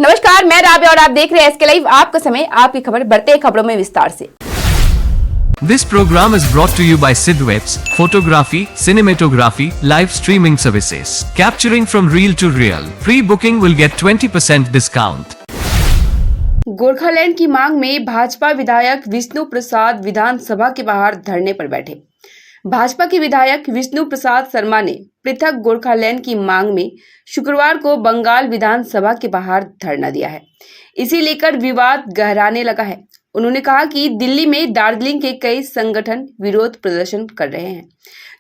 नमस्कार, मैं राबिया और आप देख रहे हैं एसके लाइव। आपका समय, आपकी खबर। बढ़ते हैं खबरों में विस्तार से। This program is brought to you by Sidwebs, photography, cinematography, live streaming services. Capturing from real to real. Pre-booking will get 20% discount. Gorkhaland की मांग में भाजपा विधायक विष्णु प्रसाद विधानसभा के बाहर धरने पर बैठे। भाजपा के विधायक विष्णु प्रसाद शर्मा ने पृथक गोरखालैंड की मांग में शुक्रवार को बंगाल विधानसभा के बाहर धरना दिया है। इसे लेकर विवाद गहराने लगा है। उन्होंने कहा कि दिल्ली में दार्जिलिंग के कई संगठन विरोध प्रदर्शन कर रहे हैं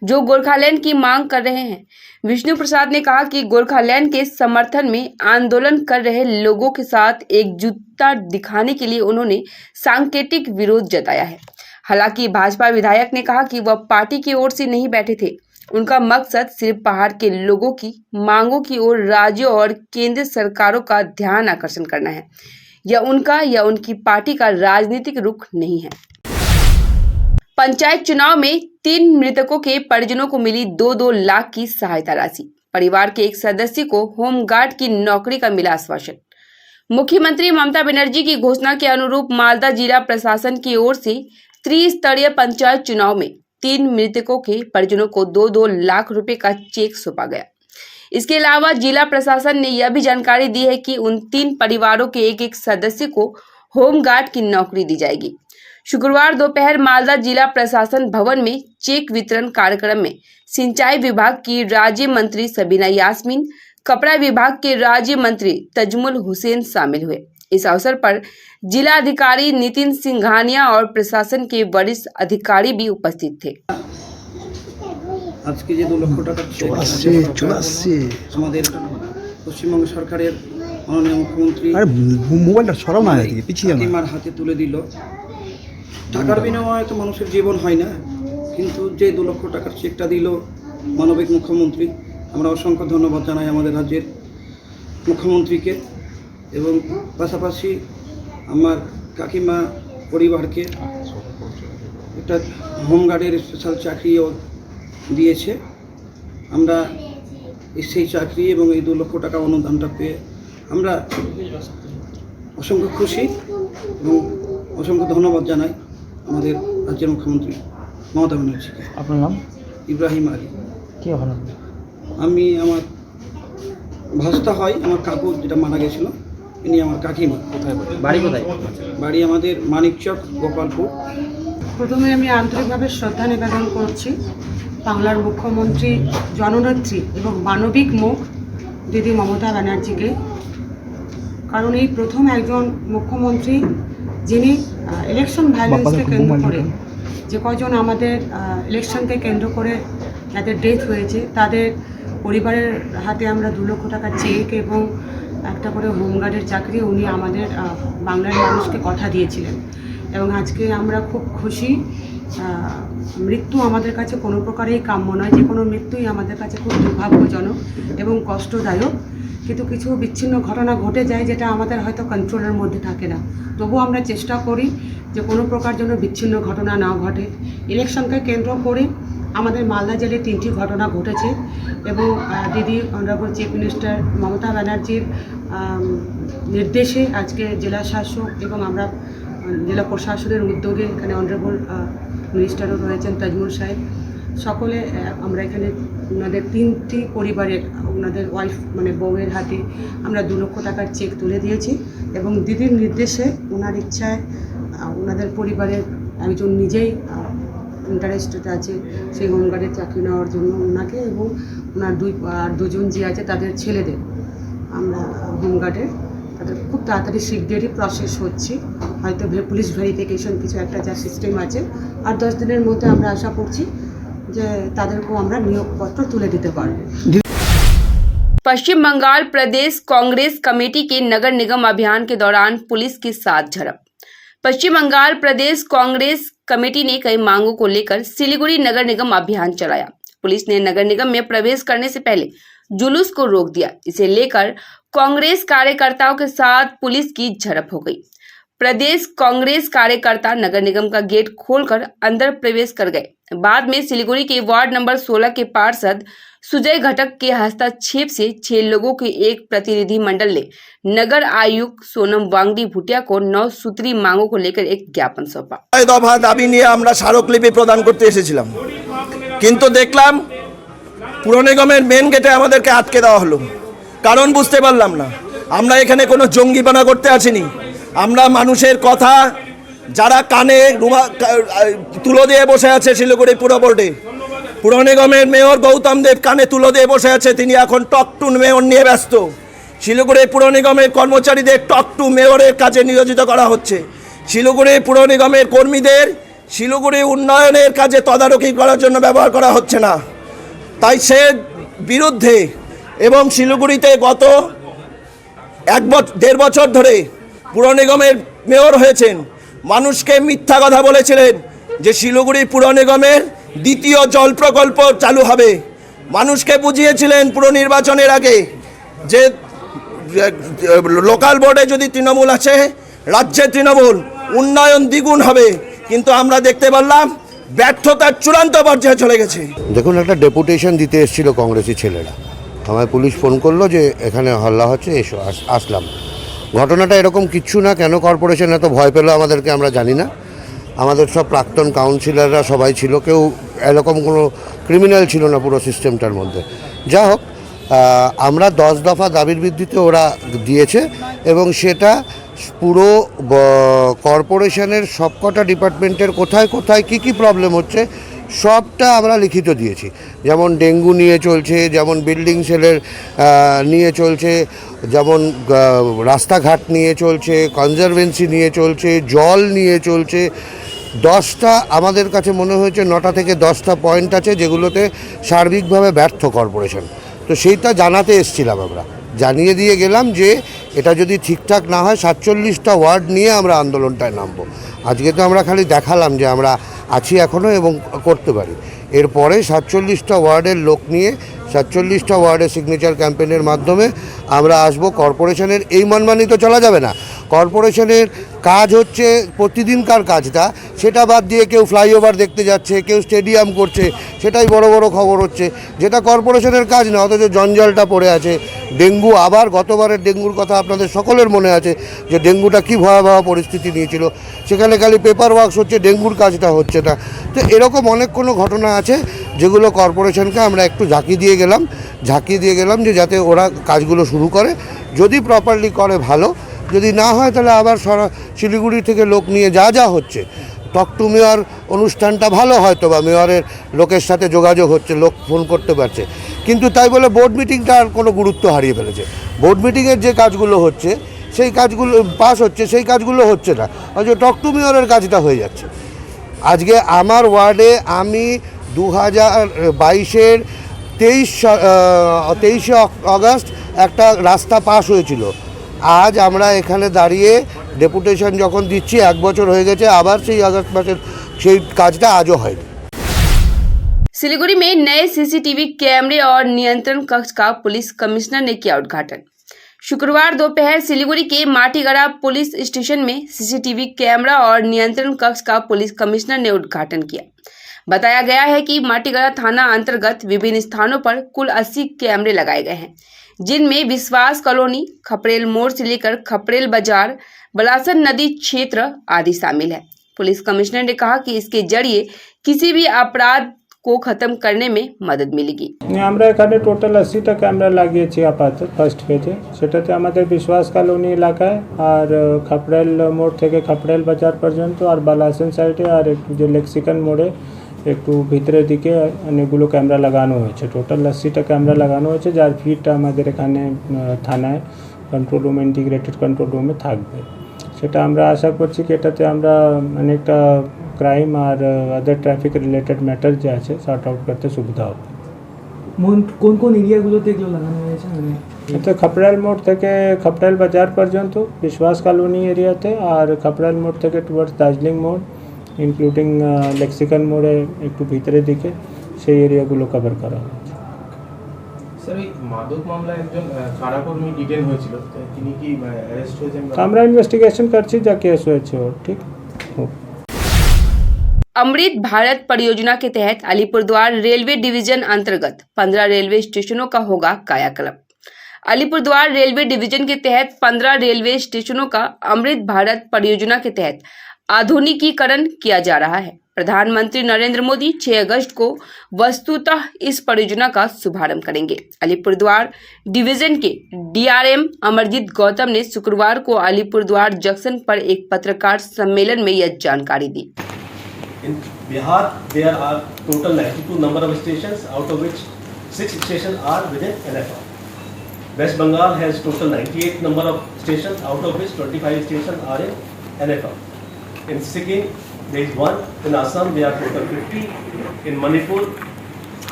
जो गोरखालैंड की मांग कर रहे हैं। विष्णु प्रसाद ने कहा कि गोरखालैंड के समर्थन में आंदोलन कर रहे लोगों के साथ एकजुटता दिखाने के लिए उन्होंने सांकेतिक विरोध जताया है। हालांकि भाजपा विधायक ने कहा कि वह पार्टी की ओर से नहीं बैठे थे। उनका मकसद सिर्फ पहाड़ के लोगों की मांगों की ओर राज्यों और केंद्र सरकारों का ध्यान आकर्षण करना है। यह उनका या उनकी पार्टी का राजनीतिक रुख नहीं है। पंचायत चुनाव में 3 मृतकों के परिजनों को मिली 2-2 लाख की सहायता राशि। परिवार के एक सदस्य को होमगार्ड की नौकरी का मिला आश्वासन। मुख्यमंत्री ममता बनर्जी की घोषणा के अनुरूप मालदा जिला प्रशासन की ओर से त्रिस्तरीय पंचायत चुनाव में 3 मृतकों के परिजनों को 2-2 लाख रुपए का चेक सौंपा गया। इसके अलावा जिला प्रशासन ने यह भी जानकारी दी है कि उन 3 परिवारों के एक सदस्य को होमगार्ड की नौकरी दी जाएगी। शुक्रवार दोपहर मालदा जिला प्रशासन भवन में चेक वितरण कार्यक्रम में सिंचाई विभाग की राज्य मंत्री सबीना यास्मीन, कपड़ा विभाग के राज्य मंत्री तजमुल हुसैन शामिल हुए। इस अवसर पर जिला अधिकारी नितिन सिंघानिया और प्रशासन के वरिष्ठ अधिकारी भी उपस्थित थे। आज के যে 2 লক্ষ টাকার চেক আমাদের পশ্চিমবঙ্গ সরকারের মাননীয় মুখ্যমন্ত্রী মোবাইলটা সরাও না এদিকে পিছিয়ে না আমার হাতে তুলে দিল। টাকার বিনিময়ে তো মানুষের জীবন হয় না, কিন্তু যে 2 লক্ষ টাকার চেকটা দিল মানবিক মুখ্যমন্ত্রী, আমরা অসংখ্য ধন্যবাদ জানাই আমাদের রাজ্যের মুখ্যমন্ত্রীকে এবং পাশাপাশি আমার কাকিমা পরিবারকে একটা হোমগার্ডের স্পেশাল চাকরিও দিয়েছে। আমরা সেই চাকরি এবং এই 2 লক্ষ টাকা অনুদানটা পেয়ে আমরা অসংখ্য খুশি এবং অসংখ্য ধন্যবাদ জানাই আমাদের রাজ্যের মুখ্যমন্ত্রী মমতা ব্যানার্জিকে। আপনার নাম? ইব্রাহিম আলী। কে হন? আমি আমার ভাস্তা হয়, আমার কাকু যেটা মারা গেছিল, ইনি আমার কাকিমা। বাড়ি কোথায়? বাড়ি আমাদের মানিকচক, গোপালপুর। প্রথমে আমি আন্তরিকভাবে শ্রদ্ধা নিবেদন করছি বাংলার মুখ্যমন্ত্রী, জননেত্রী এবং মানবিক মুখ দিদি মমতা ব্যানার্জিকে। কারণ এই প্রথম একজন মুখ্যমন্ত্রী যিনি ইলেকশন ভায়োলেন্সকে কেন্দ্র করে যে কজন আমাদের ইলেকশনকে কেন্দ্র করে যাদের ডেথ হয়েছে তাদের পরিবারের হাতে আমরা 2 লক্ষ টাকার চেক এবং একটা করে হোমগার্ডের চাকরি উনি আমাদের বাংলার মানুষকে কথা দিয়েছিলেন এবং আজকে আমরা খুব খুশি। মৃত্যু আমাদের কাছে কোনো প্রকারেই কাম্য নয়, যে কোনো মৃত্যুই আমাদের কাছে খুব দুর্ভাগ্যজনক এবং কষ্টদায়ক, কিন্তু কিছু বিচ্ছিন্ন ঘটনা ঘটে যায় যেটা আমাদের হয়তো কন্ট্রোলের মধ্যে থাকে না। তবুও আমরা চেষ্টা করি যে কোনো প্রকার যেন বিচ্ছিন্ন ঘটনা না ঘটে। ইলেকশনকে কেন্দ্র করে আমাদের মালদা জেলায় 3টি ঘটনা ঘটেছে এবং দিদি অনারেবল চিফ মিনিস্টার মমতা ব্যানার্জির নির্দেশে আজকে জেলা শাসক এবং আমরা জেলা প্রশাসনের উদ্যোগে এখানে অনারেবল মিনিস্টারও রয়েছেন তাজমুল সাহেব, সকলে আমরা এখানে ওনাদের 3টি পরিবারের ওনাদের ওয়াইফ মানে বউয়ের হাতে আমরা 2 লক্ষ টাকার চেক তুলে দিয়েছি এবং দিদির নির্দেশে ওনার ইচ্ছায় ওনাদের পরিবারের একজন নিজেই ইন্টারেস্টেড আছে সেই হোমগার্ডের চাকরি নেওয়ার জন্য ওনাকে এবং ওনার 2জন যে আছে তাদের ছেলেদের আমরা হোমগার্ডের তাদের খুব তাড়াতাড়ি শীঘ্রই প্রসেস হচ্ছে, হয়তো পুলিশ ভেরিফিকেশন কিছু একটা যা সিস্টেম আছে, আর 10 দিনের মধ্যে আমরা আশা করছি যে তাদেরকেও আমরা নিয়োগপত্র তুলে দিতে পারব। पश्चिम बंगाल प्रदेश कांग्रेस कमेटी के नगर निगम अभियान के दौरान पुलिस के साथ झड़प। पश्चिम बंगाल प्रदेश कांग्रेस कमेटी ने कई मांगों को लेकर सिलीगुड़ी नगर निगम अभियान चलाया। पुलिस ने नगर निगम में प्रवेश करने से पहले जुलूस को रोक दिया। इसे लेकर कांग्रेस कार्यकर्ताओं के साथ पुलिस की झड़प हो गई। प्रदेश कांग्रेस कार्यकर्ता नगर निगम का गेट खोलकर अंदर प्रवेश कर गए। बाद में सिलीगुड़ी के वार्ड नंबर 16 के पार्षद सुजय घटक के हस्तक्षेप से 6 लोगों के एक प्रतिनिधि मंडल ने नगर आयुक्त सोनम वांगडी भुटिया को 9 सूत्री मांगों को लेकर एक ज्ञापन सौंपा। দফা দাবি নিয়ে আমরা স্মারকলিপি প্রদান করতে এসেছিলাম, কিন্তু দেখলাম পুর নিগমের মেন গেটে আমাদেরকে আটকে দেওয়া হলো। কারণ বুঝতে পারলাম না। আমরা এখানে কোনো জঙ্গিবানা করতে আসিনি। আমরা মানুষের কথা যারা কানে তুলো দিয়ে বসে আছে শিলিগুড়ি পুর বোর্ডে, পুর নিগমের মেয়র গৌতম দেব কানে তুলো দিয়ে বসে আছে, তিনি এখন টক টু মেয়র নিয়ে ব্যস্ত। শিলিগুড়ি পুর নিগমের কর্মচারীদের টক টু মেয়রের কাজে নিয়োজিত করা হচ্ছে। শিলিগুড়ি পুর নিগমের কর্মীদের শিলিগুড়ি উন্নয়নের কাজে তদারকি করার জন্য ব্যবহার করা হচ্ছে না। তাই সে বিরুদ্ধে এবং শিলিগুড়িতে গত 1.5 বছর ধরে পুর নিগমের মেয়র হয়েছেন, মানুষকে মিথ্যা কথা বলেছিলেন যে শিলিগুড়ি পুর নিগমের দ্বিতীয় জল প্রকল্প চালু হবে। মানুষকে বুঝিয়েছিলেন পুর নির্বাচনের আগে যে লোকাল বোর্ডে যদি তৃণমূল আছে, রাজ্যে তৃণমূল, উন্নয়ন দ্বিগুণ হবে। কিন্তু আমরা দেখতে পারলাম ব্যর্থতার চূড়ান্ত পর্যায়ে চলে গেছে। দেখুন, একটা ডেপুটেশন দিতে এসেছিল কংগ্রেসি ছেলেরা, আমায় পুলিশ ফোন করলো যে এখানে হল্লা হচ্ছে, এসো। আসলাম। ঘটনাটা এরকম কিচ্ছু না। কেন কর্পোরেশন এত ভয় পেলো আমাদেরকে আমরা জানি না। আমাদের সব প্রাক্তন কাউন্সিলররা সবাই ছিল, কেউ এরকম কোনো ক্রিমিনাল ছিল না পুরো সিস্টেমটার মধ্যে। যা হোক, আমরা 10 দফা দাবির ভিত্তিতে ওরা দিয়েছে এবং সেটা পুরো কর্পোরেশনের সবকটা ডিপার্টমেন্টের কোথায় কোথায় কী কী প্রবলেম হচ্ছে সবটা আমরা লিখিত দিয়েছি। যেমন ডেঙ্গু নিয়ে চলছে, যেমন বিল্ডিং সেলের নিয়ে চলছে, যেমন রাস্তাঘাট নিয়ে চলছে, কনজারভেন্সি নিয়ে চলছে, জল নিয়ে চলছে। 10টা আমাদের কাছে মনে হয়েছে 9টা থেকে 10টা পয়েন্ট আছে যেগুলোতে সার্বিকভাবে ব্যর্থ কর্পোরেশন। তো সেইটা জানাতে এসেছিলাম, আমরা জানিয়ে দিয়ে গেলাম যে এটা যদি ঠিকঠাক না হয় 47টা ওয়ার্ড নিয়ে আমরা আন্দোলনটায় নামবো। আজকে তো আমরা খালি দেখালাম যে আমরা আছি এখনও এবং করতে পারি। এরপরে 47টা ওয়ার্ডের লোক নিয়ে 47টা ওয়ার্ডের সিগনেচার ক্যাম্পেইনের মাধ্যমে আমরা আসবো। কর্পোরেশনের এই মনমানি তো চলা যাবে না। কর্পোরেশনের কাজ হচ্ছে প্রতিদিনকার কাজটা, সেটা বাদ দিয়ে কেউ ফ্লাইওভার দেখতে যাচ্ছে, কেউ স্টেডিয়াম করছে, সেটাই বড় বড় খবর হচ্ছে, যেটা কর্পোরেশনের কাজ না। অথচ জঞ্জালটা পড়ে আছে। ডেঙ্গু, আবার গতবারের ডেঙ্গুর কথা আপনাদের সকলের মনে আছে যে ডেঙ্গুটা কী ভয়াবহ পরিস্থিতি নিয়েছিল। সেখানে খালি পেপার ওয়ার্কস হচ্ছে, ডেঙ্গুর কাজটা হচ্ছে না। তো এরকম অনেক কোনো ঘটনা আছে যেগুলো কর্পোরেশনকে আমরা একটু ঝাঁকি দিয়ে গেলাম যে যাতে ওরা কাজগুলো শুরু করে। যদি প্রপারলি করে ভালো, যদি না হয় তাহলে আবার শিলিগুড়ি থেকে লোক নিয়ে যা হচ্ছে, টক টু মেয়র অনুষ্ঠানটা ভালো, হয়তো বা মেয়রের লোকের সাথে যোগাযোগ হচ্ছে, লোক ফোন করতে পারছে। কিন্তু তাই বলে বোর্ড মিটিংটা আর কোনো গুরুত্ব হারিয়ে ফেলেছে। বোর্ড মিটিংয়ের যে কাজগুলো হচ্ছে, সেই কাজগুলো পাস হচ্ছে, সেই কাজগুলো হচ্ছে না, অথচ টক টু মেয়রের কাজটা হয়ে যাচ্ছে। আজকে আমার ওয়ার্ডে আমি 2022-এর 23শে আগস্ট একটা রাস্তা পাস হয়েছিল। আজ আমরা এখানে দাঁড়িয়ে ডেপুটেশন যখন দিচ্ছি, 1 বছর হয়ে গেছে, আবার সেই আগস্ট মাসের সেই কাজটা আজও হয়নি। सिलीगुड़ी में नए सीसीटीवी कैमरे और नियंत्रण कक्ष का पुलिस कमिश्नर ने किया उद्घाटन। शुक्रवार दोपहर सिलीगुड़ी के माटीगड़ा पुलिस स्टेशन में सीसीटीवी कैमरा और नियंत्रण कक्ष का पुलिस कमिश्नर ने उद्घाटन किया। बताया गया है कि माटीगड़ा थाना अंतर्गत विभिन्न स्थानों पर कुल 80 कैमरे लगाए गए हैं, जिनमें विश्वास कॉलोनी, खपरेल मोड़ से लेकर खपरेल बाजार, बलासन नदी क्षेत्र आदि शामिल है। पुलिस कमिश्नर ने कहा कि इसके जरिए किसी भी अपराध को खत्म करने में मदद मिलेगी। আমরা এখানে টোটাল 80টা ক্যামেরা লাগিয়েছি আপাতত ফার্স্ট ফেজে। সেটাতে আমাদের বিশ্বাস কলোনি এলাকায় আর খাপড়েল মোড় থেকে খাপড়েল বাজার পর্যন্ত আর বালাসন সাইডে আর একটু যে লেক্সিকান মোড়ে একটু ভিতরের দিকে অনেকগুলো ক্যামেরা লাগানো হয়েছে। টোটাল 80টা ক্যামেরা লাগানো হয়েছে, যার ফিডটা আমাদের এখানে থানায় কন্ট্রোল রুম, ইন্টিগ্রেটেড কন্ট্রোল রুমে থাকবে। সেটা আমরা আশা করছি কি এটাতে আমরা অনেকটা ক্রাইম আর আদার ট্রাফিক রিলেটেড ম্যাটার যে আছে সর্ট আউট করতে সুবিধা হবে। কোন কোন এরিয়াগুলোতে এগুলো লাগানো হয়েছে? মানে এটা খপড়েল মোড় থেকে খপড়েল বাজার পর্যন্ত বিশ্বাস কলোনি এরিয়াতে, আর খপড়েল মোড় থেকে টুয়ার্ডস দার্জিলিং মোড় ইনক্লুডিং লেক্সিকান মোড়ে একটু ভিতরের দিকে, সেই এরিয়াগুলো কভার করা হয়েছে। স্যার, এই মাদক মামলায় একজন কারাকর্মী ডিটেন হয়েছিল, তিনি কি অ্যারেস্ট হয়েছেন? আমরা ইনভেস্টিগেশন করছি, যা কেস হয়েছে ওর ঠিক। अमृत भारत परियोजना के तहत अलीपुरद्वार रेलवे डिवीजन अंतर्गत 15 रेलवे स्टेशनों का होगा कायाकल्प। अलीपुरद्वार रेलवे डिवीजन के तहत 15 रेलवे स्टेशनों का अमृत भारत परियोजना के तहत आधुनिकीकरण किया जा रहा है। प्रधानमंत्री नरेंद्र मोदी 6 अगस्त को वस्तुतः इस परियोजना का शुभारंभ करेंगे। अलीपुरद्वार डिवीजन के डीआरएम अमरजीत गौतम ने शुक्रवार को अलीपुरद्वार जंक्शन पर एक पत्रकार सम्मेलन में यह जानकारी दी। In Bihar, there are total 92 number of stations, out of which 6 stations are within NFR. West Bengal has total 98 number of stations, out of which 25 stations are in NFR. In Sikkim, there is 1. In Assam, there are total 50. In Manipur,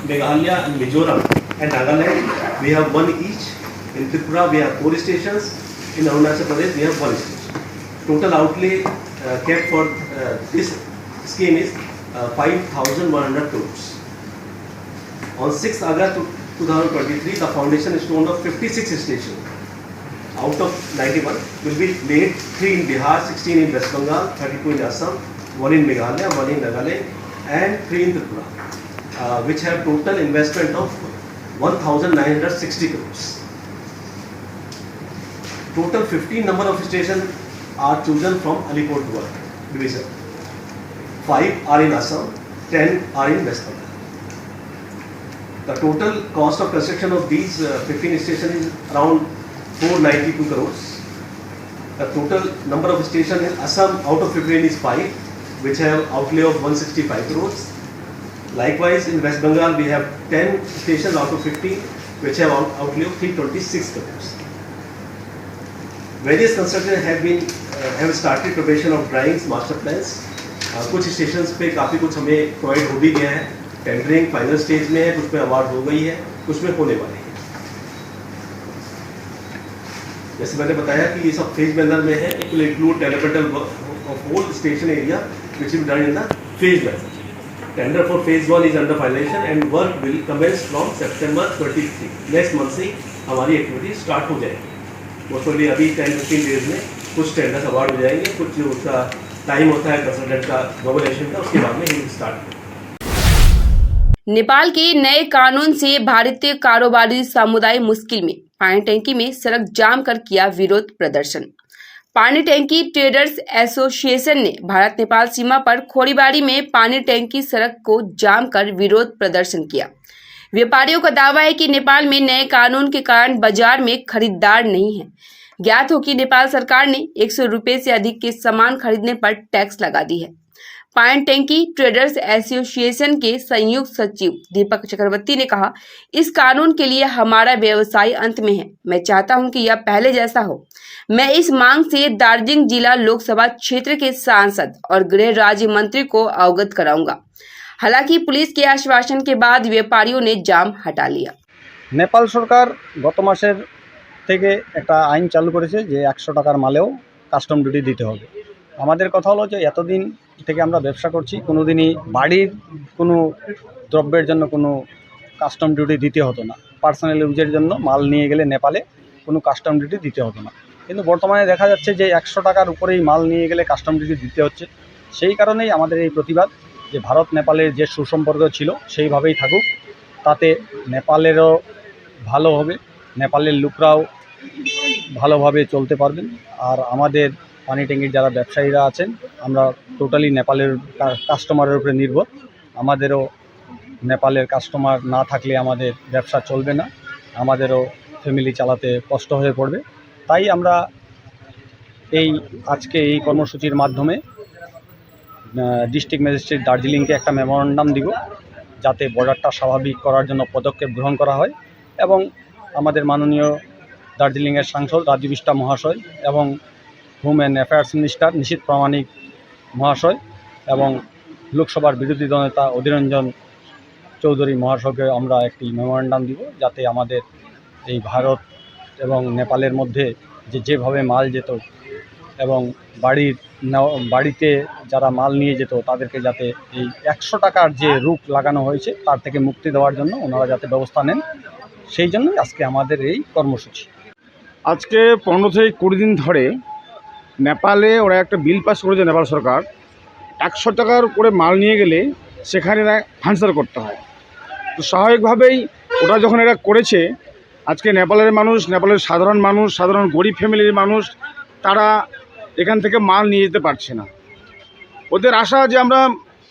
Meghalaya and Mizoram and Nagaland, we have 1 each. In Tripura, we have 4 stations. In Arunachal Pradesh, we have 1 station. Total outlay kept for this scheme is 5,100 crores. On 6th August 2023, the foundation stone of 56 stations out of 91 will be laid, 3 in Bihar, 16 in West Bengal, 32 in Assam, 1 in Meghalaya, 1 in Nagaland and 3 in Tripura, which have total investment of 1,960 crores. Total 15 number of stations are chosen from Alipurduar division. 5 are in Assam, 10 are in West Bengal. The total cost of construction of these 15 stations is around 492 crores. The total number of stations in Assam out of 15 is 5, which have outlay of 165 crores. Likewise, in West Bengal we have 10 stations out of 15, which have outlay of 326 crores. Various constructors have started preparation of drawings, master plans. कुछ stations पे काफ़ी कुछ हमें provide हो भी गया है, tendering final stage में है, कुछ में अवार्ड हो गई है, कुछ में होने वाली है। जैसे मैंने बताया कि ये सब फेज मैनर में है, it will include development of whole station area which will done in the phase manner. Tender for phase 1 is under finalization and work will commence from September 23। Next month से हमारी activity start हो जाएगी। Mostly अभी 10-15 days में कुछ tenders award हो जाएंगे, कुछ जो उसका टाइम होता है कंसल्टेंट का ग्लोबलाइजेशन का, उसके बाद में ही स्टार्ट। नेपाल के नए कानून से भारतीय कारोबारी समुदाय मुश्किल में। पानी टैंकी में सड़क जाम कर किया विरोध प्रदर्शन। पानी टैंकी ट्रेडर्स एसोसिएशन ने भारत नेपाल सीमा पर खोरीबाड़ी में पानी टैंकी सड़क को जाम कर विरोध प्रदर्शन किया। व्यापारियों का दावा है कि नेपाल में नए कानून के कारण बाजार में खरीदार नहीं है। ज्ञात हो कि नेपाल सरकार ने 100 रुपये से अधिक के सामान खरीदने पर टैक्स लगा दी है। पानी टैंकी ट्रेडर्स एसोसिएशन के संयुक्त सचिव दीपक चक्रवर्ती ने कहा, इस कानून के लिए हमारा व्यवसाय अंत में है। मैं चाहता हूं कि यह पहले जैसा हो। मैं इस मांग से दार्जिलिंग जिला लोकसभा क्षेत्र के सांसद और गृह राज्य मंत्री को अवगत कराऊंगा। हालांकि पुलिस के आश्वासन के बाद व्यापारियों ने जाम हटा लिया। नेपाल सरकार गत मासेर থেকে একটা আইন চালু করেছে যে 100 টাকার মালেও কাস্টম ডিউটি দিতে হবে। আমাদের কথা হলো যে এতদিন থেকে আমরা ব্যবসা করছি, কোনো দিনই বাড়ির কোনো দ্রব্যের জন্য কোনো কাস্টম ডিউটি দিতে হতো না। পার্সোনাল ইউজের জন্য মাল নিয়ে গেলে নেপালে কোনো কাস্টম ডিউটি দিতে হতো না, কিন্তু বর্তমানে দেখা যাচ্ছে যে 100 টাকার উপরেই মাল নিয়ে গেলে কাস্টম ডিউটি দিতে হচ্ছে। সেই কারণেই আমাদের এই প্রতিবাদ যে ভারত নেপালের যে সুসম্পর্ক ছিল সেইভাবেই থাকুক, তাতে নেপালেরও ভালো হবে, নেপালের লোকরাও ভালোভাবে চলতে পারবেন। আর আমাদের পানি ট্যাঙ্কির যারা ব্যবসায়ীরা আছেন, আমরা টোটালি নেপালের কাস্টমারের উপরে নির্ভর। আমাদেরও নেপালের কাস্টমার না থাকলে আমাদের ব্যবসা চলবে না, আমাদেরও ফ্যামিলি চালাতে কষ্ট হয়ে পড়বে। তাই আমরা আজকে এই কর্মসূচির মাধ্যমে ডিস্ট্রিক্ট ম্যাজিস্ট্রেট দার্জিলিংকে একটা মেমোরেন্ডাম দিব, যাতে বর্ডারটা স্বাভাবিক করার জন্য পদক্ষেপ গ্রহণ করা হয়। এবং আমাদের মাননীয় দার্জিলিংয়ের সাংসদ রাজীব বিষ্টা মহাশয় এবং হোম অ্যান্ড অ্যাফেয়ার্স মিনিস্টার নিশীথ প্রামাণিক মহাশয় এবং লোকসভার বিরোধী দলনেতা অধীররঞ্জন চৌধুরী মহাশয়কে আমরা একটি মেমোরেন্ডাম দিব, যাতে আমাদের এই ভারত এবং নেপালের মধ্যে যেভাবে মাল যেত এবং বাড়িতে যারা মাল নিয়ে যেত তাদেরকে যাতে এই 100 টাকার যে রূপ লাগানো হয়েছে তার থেকে মুক্তি দেওয়ার জন্য ওনারা যাতে ব্যবস্থা নেন, সেই জন্যই আজকে আমাদের এই কর্মসূচি। আজকে 15 থেকে 20 দিন ধরে নেপালে ওরা একটা বিল পাস করেছে নেপাল সরকার, 100 টাকার করে মাল নিয়ে গেলে সেখানে ফান্সার করতে হয়। তো স্বাভাবিকভাবেই ওটা যখন এরা করেছে, আজকে নেপালের মানুষ, নেপালের সাধারণ মানুষ, সাধারণ গরিব ফ্যামিলির মানুষ, তারা এখান থেকে মাল নিয়ে যেতে পারছে না। ওদের আশা যে আমরা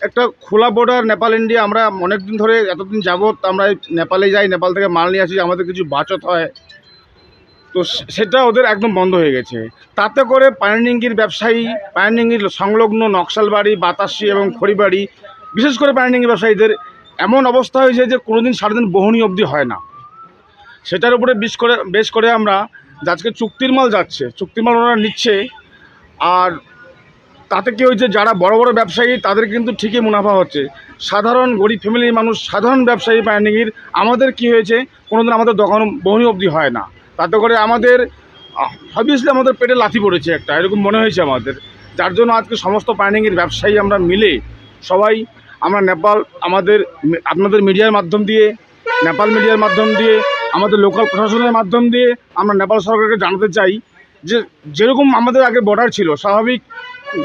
একটা খোলা বর্ডার নেপাল ইন্ডিয়া, আমরা অনেক দিন ধরে এতদিন যাবৎ আমরা নেপালে যাই, নেপাল থেকে মাল নিয়ে আসি, আমাদের কিছু বাচত হয়, তো সেটা ওদের একদম বন্ধ হয়ে গেছে। তাতে করে পায়নিঙ্গির ব্যবসায়ী, পায়নিঙ্গির সংলগ্ন নকশালবাড়ি, বাতাসি এবং খড়িবাড়ি, বিশেষ করে পায়নিঙ্গি ব্যবসায়ীদের এমন অবস্থা হয়েছে যে কোনোদিন সারাদিন বহনি অবধি হয় না। সেটার উপরে বেশ করে আমরা আজকে চুক্তির মাল যাচ্ছে, চুক্তির মাল ওরা নিচ্ছে। আর তাতে কি হয়েছে, যারা বড় বড় ব্যবসায়ী তাদের কিন্তু ঠিকই মুনাফা হচ্ছে, সাধারণ গরিব ফ্যামিলির মানুষ, সাধারণ ব্যবসায়ী পায়নিঙ্গির আমাদের কি হয়েছে, কোনোদিন আমাদের দোকান বহনি অবধি হয় না। তাতে করে আমাদের অবভিয়াসলি আমাদের পেটে লাথি পড়েছে একটা, এরকম মনে হয়েছে আমাদের। যার জন্য আজকে সমস্ত পায়নিঙ্গির ব্যবসায়ী আমরা মিলে সবাই আমরা নেপাল, আপনাদের মিডিয়ার মাধ্যম দিয়ে, নেপাল মিডিয়ার মাধ্যম দিয়ে, আমাদের লোকাল প্রশাসনের মাধ্যম দিয়ে আমরা নেপাল সরকারকে জানাতে চাই যে যেরকম আমাদের আগে বর্ডার ছিল, স্বাভাবিক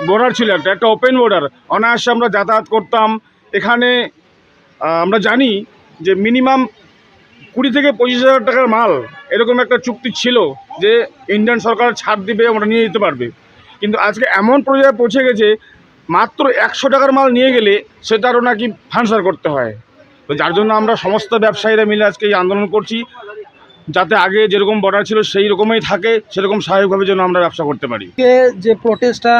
বর্ডার ছিল, একটা ওপেন বর্ডার, অনায়াসে আমরা যাতায়াত করতাম। এখানে আমরা জানি যে মিনিমাম 20 থেকে 25,000 টাকার মাল এরকম একটা চুক্তি ছিল যে ইন্ডিয়ান সরকার ছাড় দিবে, আমরা নিয়ে যেতে পারবে। কিন্তু আজকে এমন পর্যায়ে পৌঁছে গেছে, মাত্র 100 টাকার মাল নিয়ে গেলে সেটারও নাকি ফান্সার করতে হয়। তো যার জন্য আমরা সমস্ত ব্যবসায়ীরা মিলে আজকে এই আন্দোলন করছি, যাতে আগে যেরকম বর্ডার ছিল সেই রকমই থাকে, সেরকম স্বাভাবিকভাবে যেন আমরা ব্যবসা করতে পারি। যে প্রোটেস্টটা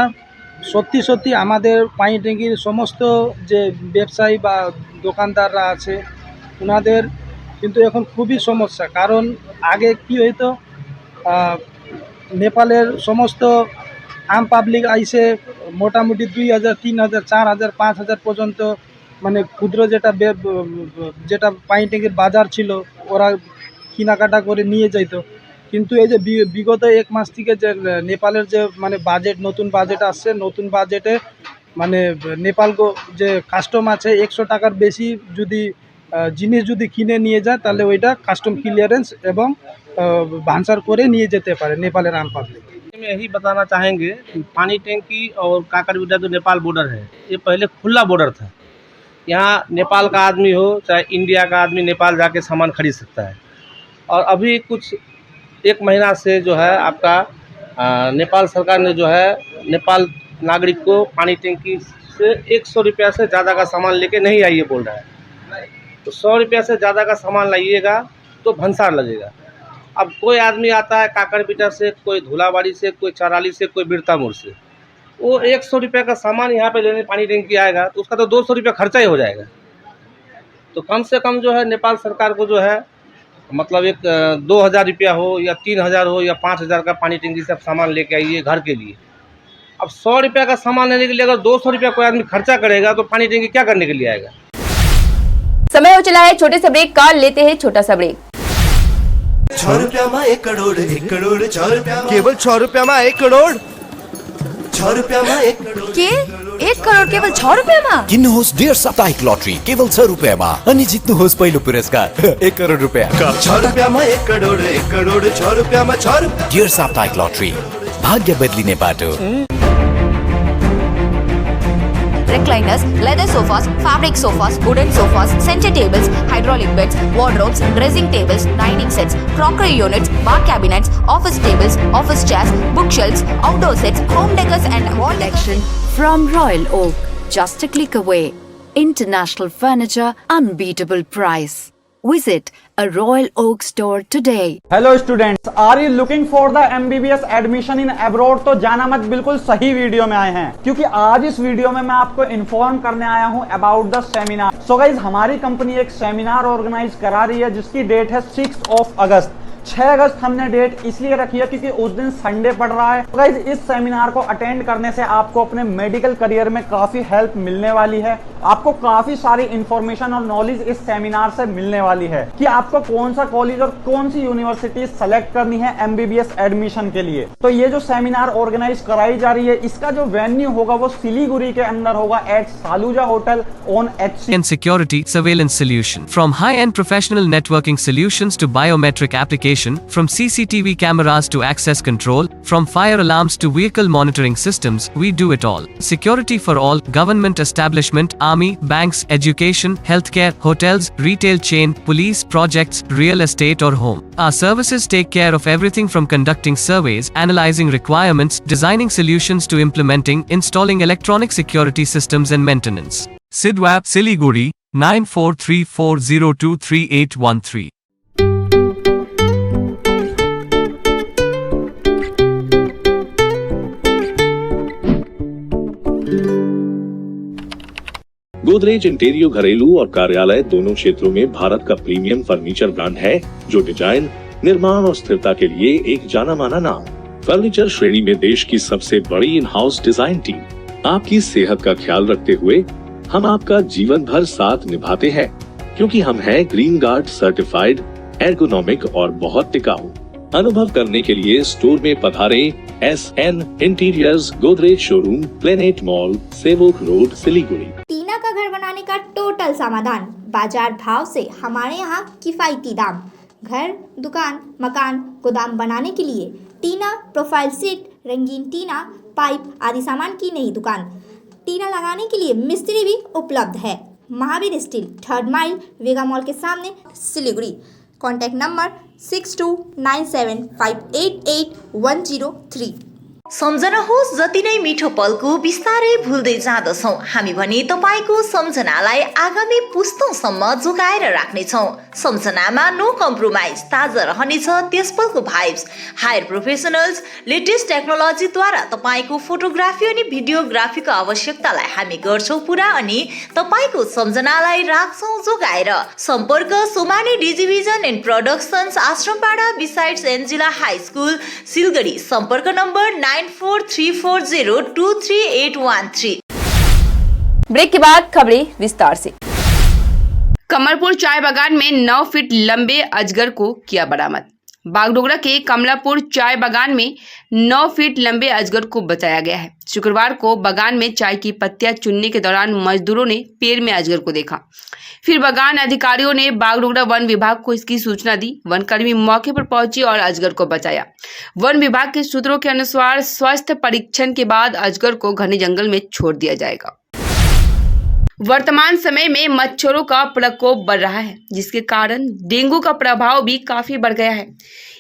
সত্যি আমাদের পানি ট্যাঙ্কির সমস্ত যে ব্যবসায়ী বা দোকানদাররা আছে ওনাদের কিন্তু এখন খুবই সমস্যা। কারণ আগে কি হইতো, নেপালের সমস্ত আম পাবলিক আইসে মোটামুটি 2,000, 3,000, 4,000, 5,000 পর্যন্ত মানে ক্ষুদ্র যেটা পানি ট্যাঙ্কির বাজার ছিল ওরা কেনাকাটা করে নিয়ে যাইতো। কিন্তু এই যে বিগত 1 মাস থেকে যে নেপালের যে মানে বাজেট, নতুন বাজেট আসছে, নতুন বাজেটে মানে নেপাল যে কাস্টম আছে 100 টাকার বেশি যদি জিনিস যদি কিনে নিয়ে যায় তাহলে ওইটা কাস্টম क्लियरेंस এবং भांसार করে নিয়ে যেতে পারে নেপালের आम पब्लिक। में यही बताना चाहेंगे कि पानी टैंकी और काकरबिटा जो नेपाल बॉर्डर है, ये पहले खुला बॉर्डर था। यहाँ नेपाल का आदमी हो चाहे इंडिया का आदमी नेपाल जाके सामान खरीद सकता है। और अभी कुछ 1 महीना से जो है आपका नेपाल सरकार ने जो है नेपाल नागरिक को पानी टैंकी से 100 रुपया से ज़्यादा का सामान लेके नहीं आइए बोल रहा है। तो 100 रुपया से ज़्यादा का सामान लाइएगा तो भंसार लगेगा। अब कोई आदमी आता है काकरबिटा से, कोई धुलाबाड़ी से, कोई चराली से, कोई बिरता मोड़ से, वो 100 रुपये का सामान यहाँ पे लेने पानी टैंकी आएगा तो उसका तो 200 रुपया खर्चा ही हो जाएगा। तो कम से कम जो है नेपाल सरकार को जो है मतलब एक 2,000 रुपया हो या 3,000 हो या 5,000 का पानी टैंकी से सामान लेके आइए घर के लिए। अब 100 रुपया का सामान लेने के लिए अगर 200 रुपया कोई आदमी खर्चा करेगा तो पानी टैंकी क्या करने के लिए आएगा। समय हो चला है छोटे से ब्रेक का, लेते हैं छोटा सा ब्रेक। 6 रुपया में 1 करोड़, 1 करोड़ 6 रुपया, केवल 6 रुपया में 1 करोड़, 6 रुपया में 1 करोड़ के 1 करोड़ केवल 6 रुपया में। किन्नुहोस् डेढ साप्ताहिक लटरी केवल 6 रुपया में अनि जित्नुहोस् पहिलो पुरस्कार 1 करोड़ रुपया। 6 रुपया में 1 करोड़, 1 करोड़ 6 रुपया में 6 रुपया। डेढ साप्ताहिक लटरी, भाग्य बदलिने बाटो। Recliners, leather sofas, fabric sofas, wooden sofas, center tables, hydraulic beds, wardrobes, dressing tables, dining sets, crockery units, bar cabinets, office tables, office chairs, bookshelves, outdoor sets, home decors and wall Collection from Royal Oak, just a click away. International furniture, unbeatable price. Visit a Royal Oak store today. Hello students, are you looking for the MBBS admission in abroad? तो जाना मत, बिल्कुल सही video में आए हैं, क्योंकि आज इस वीडियो में मैं आपको इन्फॉर्म करने आया हूं about the seminar. So guys, हमारी कंपनी एक सेमिनार ऑर्गेनाइज करा रही है जिसकी डेट है 6 अगस्त। 6 अगस्त हमने डेट इसलिए रखी है क्योंकि उस दिन संडे पड़ रहा है। तो गाइज, इस सेमिनार को अटेंड करने से आपको अपने मेडिकल करियर में काफी हेल्प मिलने वाली है। आपको काफी सारी इंफॉर्मेशन और नॉलेज इस सेमिनार से मिलने वाली है कि आपको कौन सा कॉलेज और कौन सी यूनिवर्सिटी सेलेक्ट करनी है MBBS एडमिशन के लिए। तो ये जो सेमिनार ऑर्गेनाइज कराई जा रही है, इसका जो वेन्यू होगा वो सिलीगुड़ी के अंदर होगा at Saluja hotel on HC and security surveillance solution. From high-end professional networking solutions to biometric applications navigation, from CCTV cameras to access control, from fire alarms to vehicle monitoring systems, we do it all. Security for all, government establishment, army, banks, education, healthcare, hotels, retail chain, police, projects, real estate or home. Our services take care of everything from conducting surveys, analyzing requirements, designing solutions to implementing, installing electronic security systems and maintenance. Sidwap, Siliguri, 9434023813. Godrej इंटीरियो घरेलू और कार्यालय दोनों क्षेत्रों में भारत का premium furniture brand है, जो design, निर्माण और स्थिरता के लिए एक जाना माना नाम। फर्नीचर श्रेणी में देश की सबसे बड़ी इन हाउस डिजाइन टीम। आपकी सेहत का ख्याल रखते हुए हम आपका जीवन भर साथ निभाते हैं, क्योंकि हम हैं ग्रीन गार्ड सर्टिफाइड, एर्गोनॉमिक और बहुत टिकाऊ। अनुभव करने के लिए स्टोर में पधारें। SN interiors, Godrej showroom, planet mall, Sevoke road, Siliguri. Tina का घर बनाने का टोटल समाधान, बाजार भाव से हमारे यहाँ किफायती दाम। घर, दुकान, मकान, गोदाम बनाने के लिए टीना, प्रोफाइल सीट, रंगीन टीना, पाइप आदि सामान की नई दुकान। टीना लगाने के लिए मिस्त्री भी उपलब्ध है। महावीर स्टील, 3rd माइल, वेगा मॉल के सामने, सिलीगुड़ी। Contact number 6297588103। सम्झनुहोस्, जति नै मिठो पलको बिस्तारै भुल्दै जाँदछौँ हामी भने तपाईँको सम्झनालाई आगामी पुस्तौँसम्म जोगाएर राख्नेछौँ। सम्झनामा नो कम्प्रोमाइज, ताजा रहनेछ त्यस पलको भाइब्स। हायर प्रोफेसनल्स, लेटेस्ट टेक्नोलोजीद्वारा तपाईँको फोटोग्राफी अनि भिडियोग्राफीको आवश्यकतालाई हामी गर्छौँ पुरा अनि तपाईँको सम्झनालाई राख्छौँ जोगाएर। सम्पर्क Somani digivision and productions, Ashrampara, besides Angela high school, Siliguri. सम्पर्क नम्बर 9434023813। ब्रेक के बाद खबरें विस्तार से। कमलपुर चाय बागान में 9 फीट लंबे अजगर को किया बरामद। बागडोगरा के कमलापुर चाय बागान में 9 फीट लंबे अजगर को बचाया गया है। शुक्रवार को बागान में चाय की पत्तियां चुनने के दौरान मजदूरों ने पेड़ में अजगर को देखा। फिर बागान अधिकारियों ने बागडोगरा वन विभाग को इसकी सूचना दी। वनकर्मी मौके पर पहुंची और अजगर को बचाया। वन विभाग के सूत्रों के अनुसार स्वास्थ्य परीक्षण के बाद अजगर को घने जंगल में छोड़ दिया जाएगा। वर्तमान समय में मच्छरों का प्रकोप बढ़ रहा है, जिसके कारण डेंगू का प्रभाव भी काफी बढ़ गया है।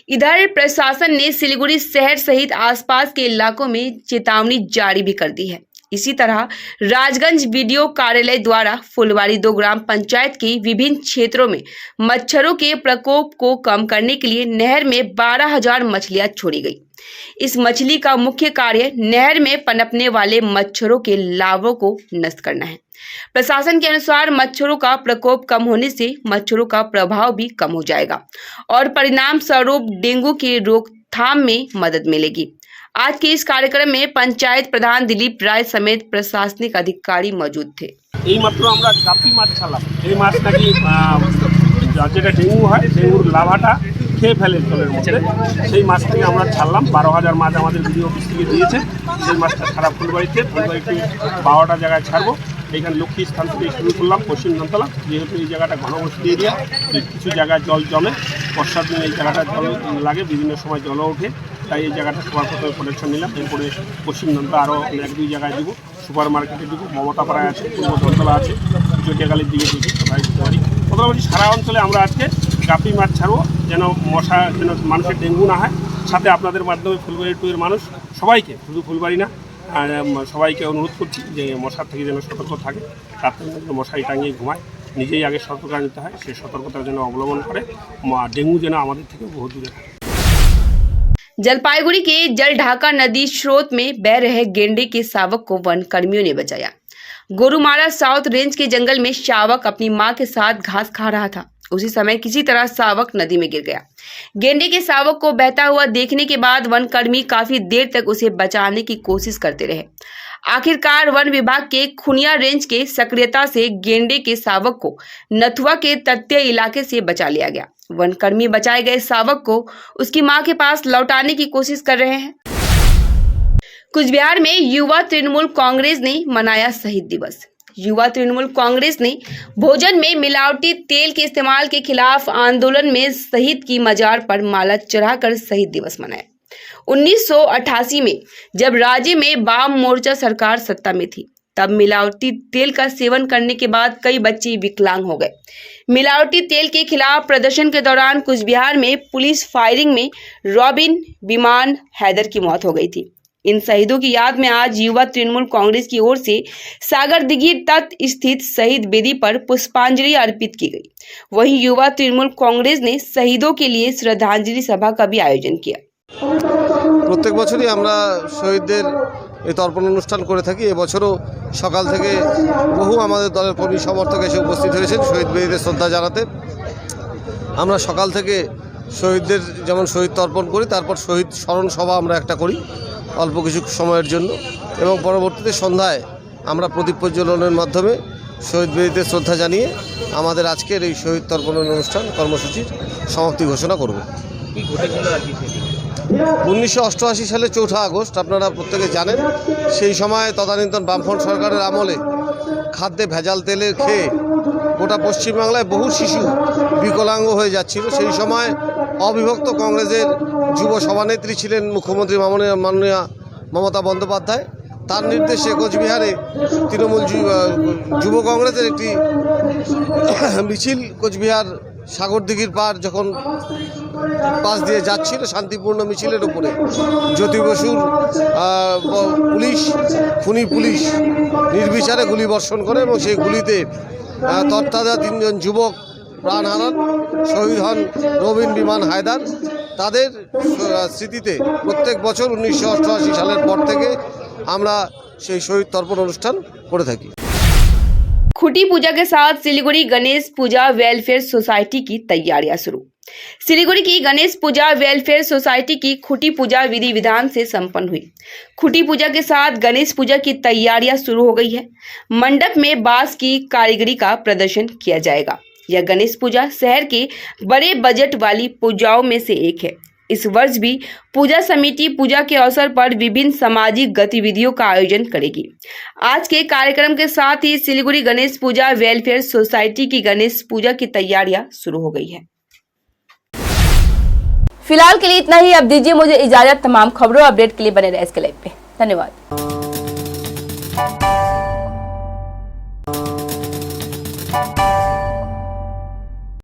इधर प्रशासन ने सिलीगुड़ी शहर सहित आसपास के इलाकों में चेतावनी जारी भी कर दी है। इसी तरह राजगंज बीडीओ कार्यालय द्वारा फुलवारी 2 ग्राम पंचायत के विभिन्न क्षेत्रों में मच्छरों के प्रकोप को कम करने के लिए नहर में 12,000 मछलियां छोड़ी गई। इस मछली का मुख्य कार्य नहर में पनपने वाले मच्छरों के लार्वों को नष्ट करना है। प्रशासन के अनुसार मच्छरों का प्रकोप कम होने से मच्छरों का प्रभाव भी कम हो जाएगा और परिणाम स्वरूप डेंगू की रोकथाम में मदद मिलेगी। आज के इस कार्यक्रम में पंचायत प्रधान दिलीप राय समेत प्रशासनिक अधिकारी मौजूद थे। এই মাত্র আমরা গাপ্পি মাছ ছাড়লাম। এই মাছ নাকি যেটা ডেঙ্গু হয়, ডেঙ্গুর লাভাটা খেয়ে ফেলে জলের মধ্যে। সেই মাছ থেকে আমরা ছাড়লাম। 12,000 মাছ আমাদের বিডিও অফিস থেকে দিয়েছে। সেই মাছটা ছাড়া ফুলবাড়িতে 12টা জায়গায় ছাড়বো। এইখানে লক্ষ্মী স্থান থেকে শুরু করলাম পশ্চিম ধনতলা। যেহেতু এই জায়গাটা ঘনবসতি এরিয়া, কিছু জায়গায় জল জমে, বর্ষার দিনে এই জায়গাটা জল লাগে, বিভিন্ন সময় জলও ওঠে, তাই এই জায়গাটা সবার প্রথমে প্রোটেকশন নিলাম। এরপরে পশ্চিম ধনতলা আরও 1-2 জায়গায় দিব, সুপার মার্কেটে দিব, মমতাপাড়ায় আছে, পূর্ব ধনতলা আছে, চটিয়াখালীর দিকে দিবি, কোথায় দিতে পারি। মোটামুটি সারা অঞ্চলে আমরা আজকে গাপ্পি মাছ ছাড়বো, যেন মশা, যেন মানুষের ডেঙ্গু না হয়। সাথে আপনাদের মাধ্যমে ফুলবাড়ি 2 এর মানুষ সবাইকে, শুধু ফুলবাড়ি না, সবাইকে অনুরোধ করছি যে মশার থেকে যেন সতর্ক থাকে, রাত্রে মশারি টাঙিয়ে ঘুমায়, নিজেই আগে সতর্কতা নিতে হয়, সেই সতর্কতার জন্য অবলম্বন করে ডেঙ্গু যেন আমাদের থেকে বহু দূরে থাকে। जलपाईगुड़ी के जलढाका नदी स्रोत में बह रहे गेंडे के शावक को वन कर्मियों ने बचाया। गोरुमारा साउथ रेंज के जंगल में शावक अपनी मां के साथ घास खा रहा था। उसी समय किसी तरह शावक नदी में गिर गया। गेंडे के शावक को बहता हुआ देखने के बाद वन कर्मी काफी देर तक उसे बचाने की कोशिश करते रहे। आखिरकार वन विभाग के खुनिया रेंज के सक्रियता से गेंडे के शावक को नथुआ के तटीय इलाके से बचा लिया गया। वन कर्मी बचाए गए शावक को उसकी मां के पास लौटाने की कोशिश कर रहे हैं। कुछ बिहार में युवा तृणमूल कांग्रेस ने मनाया शहीद दिवस। युवा तृणमूल कांग्रेस ने भोजन में मिलावटी तेल के इस्तेमाल के खिलाफ आंदोलन में शहीद की मजार पर माला चढ़ाकर शहीद दिवस मनाया। 1988 में जब राज्य में वाम मोर्चा सरकार सत्ता में थी, तब मिलावटी तेल का सेवन करने के बाद कई बच्चे विकलांग हो गए। मिलावटी तेल के खिलाफ प्रदर्शन के दौरान कुचबिहार में पुलिस फायरिंग में रॉबिन विमान हैदर की मौत हो गई थी। इन शहीदों की याद में आज युवा तृणमूल कांग्रेस की ओर से सागर दिघी तट स्थित शहीद वेदी पर पुष्पांजलि अर्पित की गई। वहीं युवा तृणमूल कांग्रेस ने शहीदों के लिए श्रद्धांजलि सभा का भी आयोजन किया। প্রত্যেক বছরই আমরা শহীদদের এই তর্পণ অনুষ্ঠান করে থাকি। এবছরও সকাল থেকে বহু আমাদের দলের কর্মী সমর্থক এসে উপস্থিত হয়েছেন শহীদ বেদিতে শ্রদ্ধা জানাতে। আমরা সকাল থেকে শহীদদের যেমন শহীদ তর্পণ করি, তারপর শহীদ স্মরণ সভা আমরা একটা করি অল্প কিছু সময়ের জন্য, এবং পরবর্তীতে সন্ধ্যায় আমরা প্রদীপ প্রজ্বলনের মাধ্যমে শহীদ বেদিতে শ্রদ্ধা জানিয়ে আমাদের আজকের এই শহীদ তর্পণ অনুষ্ঠান কর্মসূচির সমাপ্তি ঘোষণা করব। 1988 সালে 4 আগস্ট আপনারা প্রত্যেকে জানেন, সেই সময় তদানীন্তন বামফ্রন্ট সরকারের আমলে খাদ্যে ভেজাল তেলের খেয়ে গোটা পশ্চিমবাংলায় বহু শিশু বিকলাঙ্গ হয়ে যাচ্ছিল। সেই সময় অবিভক্ত কংগ্রেসের যুব সভানেত্রী ছিলেন মুখ্যমন্ত্রী মাননীয়া মমতা বন্দ্যোপাধ্যায়। তার নির্দেশে কোচবিহারে তৃণমূল যুব কংগ্রেসের একটি মিছিল কোচবিহার সাগরদিঘির পার যখন পাশ দিয়ে যাচ্ছিল, শান্তিপূর্ণ মিছিলের উপরে জ্যোতি বসুর খুনি পুলিশ নির্বিচারে গুলি বর্ষণ করে এবং সেই গুলিতে তৎতাজা 3 জন যুবক প্রাণ হারান, শহীদ হন রবিন বিমান হায়দার। তাদের স্মৃতিতে প্রত্যেক বছর 1988 সালের পর থেকে আমরা সেই শহীদ তর্পণ অনুষ্ঠান করে থাকি। खुटी पूजा के साथ सिलीगुड़ी गणेश पूजा वेलफेयर सोसाइटी की तैयारियां शुरू। सिलीगुड़ी की गणेश पूजा वेलफेयर सोसाइटी की खुटी पूजा विधि विधान से संपन्न हुई। खुटी पूजा के साथ गणेश पूजा की तैयारियां शुरू हो गई है। मंडप में बांस की कारीगरी का प्रदर्शन किया जाएगा। यह गणेश पूजा शहर के बड़े बजट वाली पूजाओं में से एक है। इस वर्ष भी पूजा समिति पूजा के अवसर पर विभिन्न सामाजिक गतिविधियों का आयोजन करेगी। आज के कार्यक्रम के साथ ही सिलीगुड़ी गणेश पूजा वेलफेयर सोसाइटी की गणेश पूजा की तैयारियां शुरू हो गई है। फिलहाल के लिए इतना ही। अब दीजिए मुझे इजाजत। तमाम खबरों अपडेट के लिए बने रहे इसके लाइव पे। धन्यवाद।